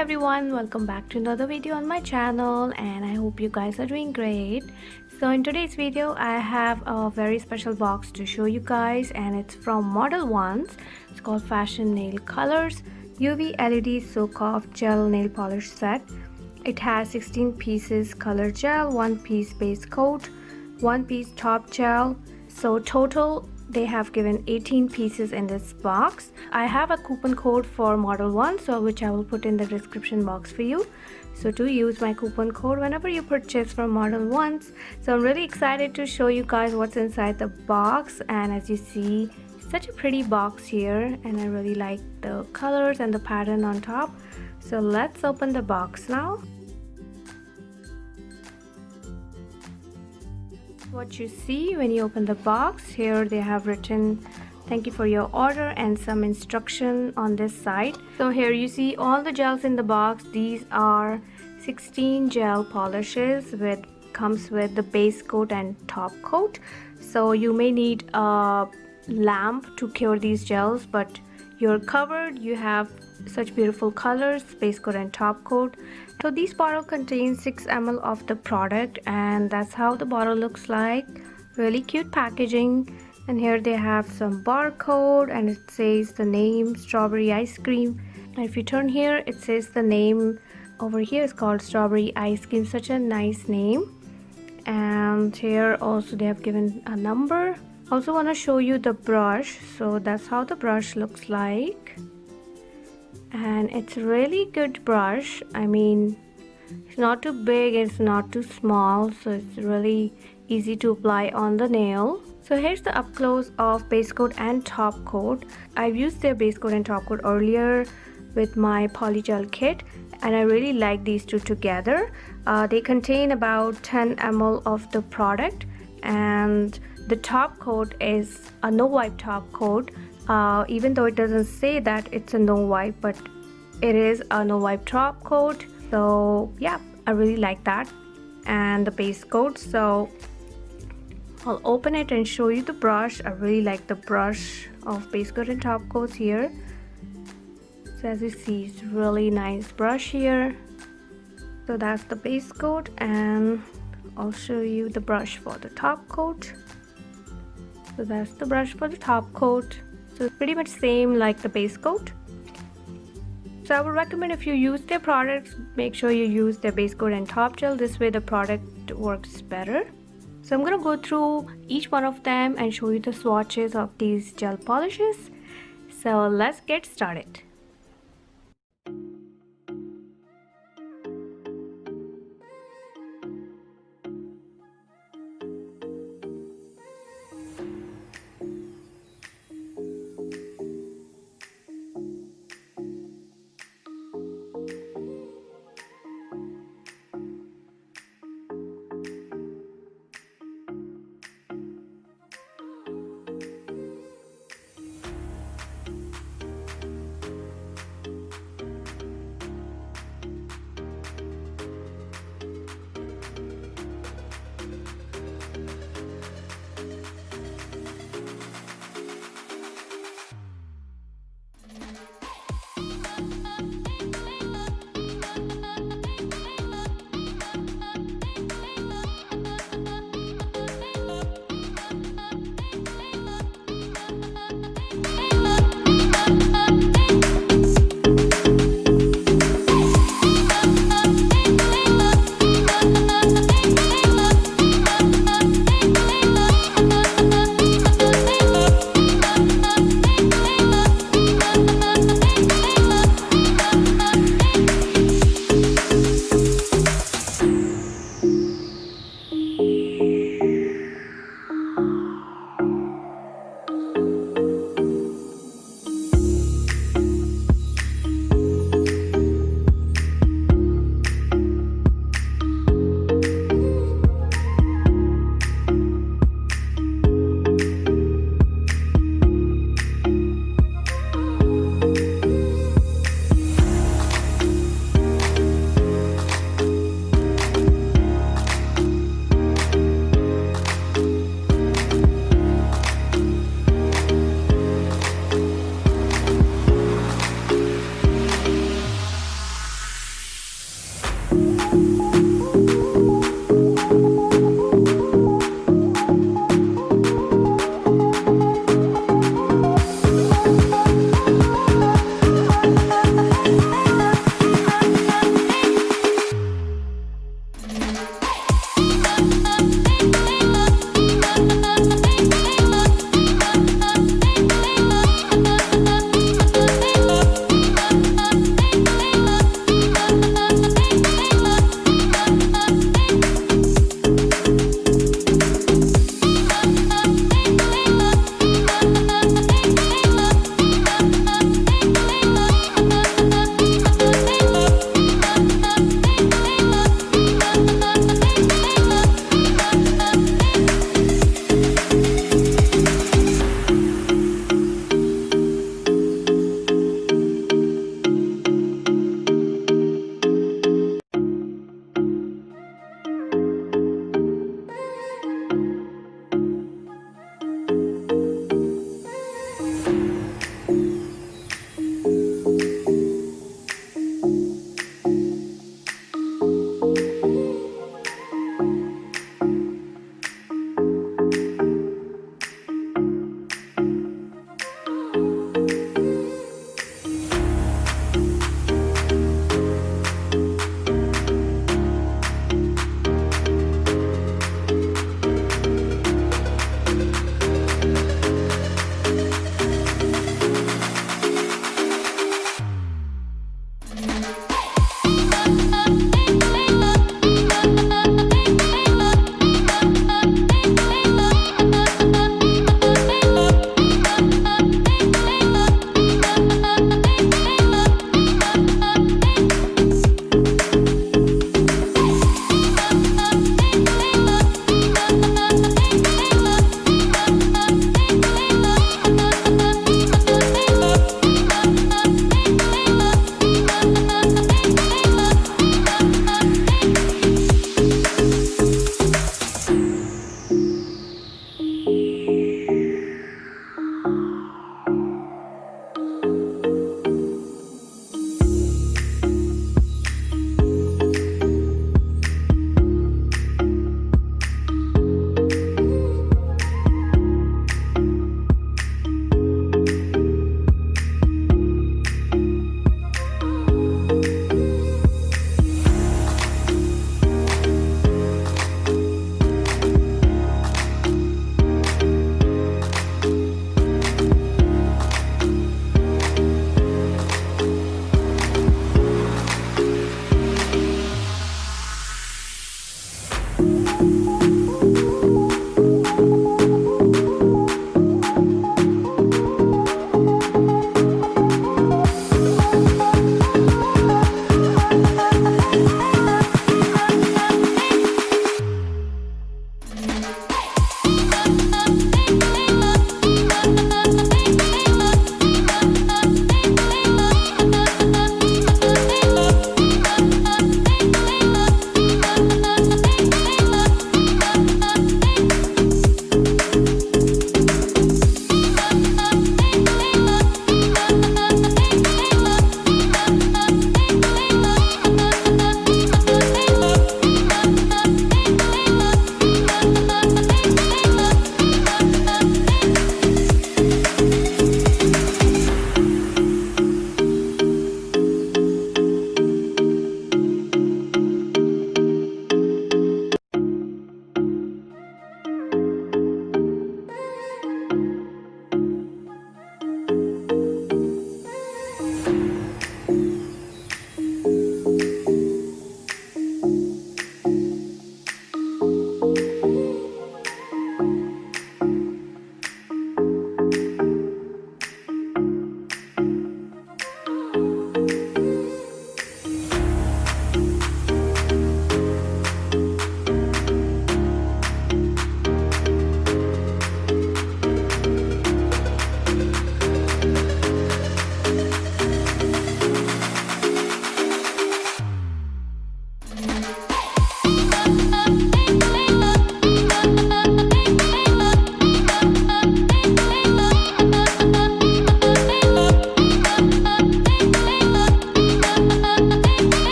everyone, welcome back to another video on my channel, and I hope you guys are doing great. So in today's video I have a very special box to show you guys, and it's from Modelones. It's called Fashion Nail Colors UV LED Soak Off Gel Nail Polish Set. It has 16 pieces color gel, 1 piece base coat, 1 piece top gel. So total they have given 18 pieces in this box. I have a coupon code for Modelones, so which I will put in the description box for you. So do use my coupon code whenever you purchase from Modelones. So I'm really excited to show you guys what's inside the box, and as you see, such a pretty box here, and I really like the colors and the pattern on top. So let's open the box now. What you see when you open the box, here they have written thank you for your order and some instruction on this side. So here you see all the gels in the box. These are 16 gel polishes comes with the base coat and top coat. So you may need a lamp to cure these gels, but you're covered. You have such beautiful colors, base coat and top coat. So this bottle contains 6 ml of the product, and that's how the bottle looks like. Really cute packaging. And here they have some barcode, and it says the name strawberry ice cream. And if you turn here, it says the name over here is called strawberry ice cream. Such a nice name. And here also they have given a number. Also want to show you the brush. So that's how the brush looks like, and it's a really good brush. I mean, it's not too big, it's not too small, so it's really easy to apply on the nail. So here's the up close of base coat and top coat. I've used their base coat and top coat earlier with my polygel kit, and I really like these two together. They contain about 10 ml of the product, and the top coat is a no wipe top coat. Even though it doesn't say that it's a no wipe, but it is a no wipe top coat. So yeah, I really like that. And the base coat, so I'll open it and show you the brush. I really like the brush of base coat and top coats here. So as you see, it's really nice brush here. So that's the base coat, and I'll show you the brush for the top coat. So that's the brush for the top coat. So it's pretty much same like the base coat. So I would recommend, if you use their products, make sure you use their base coat and top gel. This way the product works better. So I'm going to go through each one of them and show you the swatches of these gel polishes. So let's get started.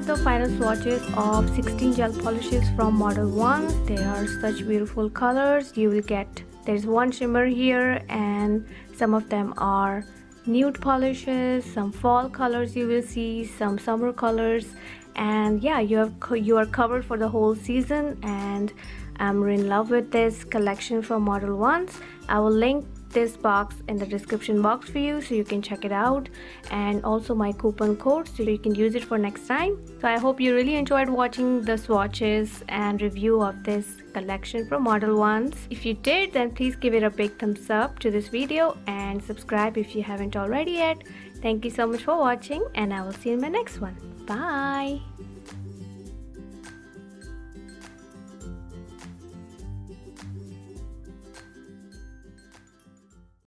the final swatches of 16 gel polishes from Modelones. They are such beautiful colors. You will get, there's one shimmer here, and some of them are nude polishes, some fall colors you will see, some summer colors, and yeah, you are covered for the whole season. And I'm in love with this collection from Modelones. I will link this box in the description box for you so you can check it out, and also my coupon code so you can use it for next time. So I hope you really enjoyed watching the swatches and review of this collection from Modelones. If you did, then please give it a big thumbs up to this video and subscribe if you haven't already yet. Thank you so much for watching, and I will see you in my next one. Bye.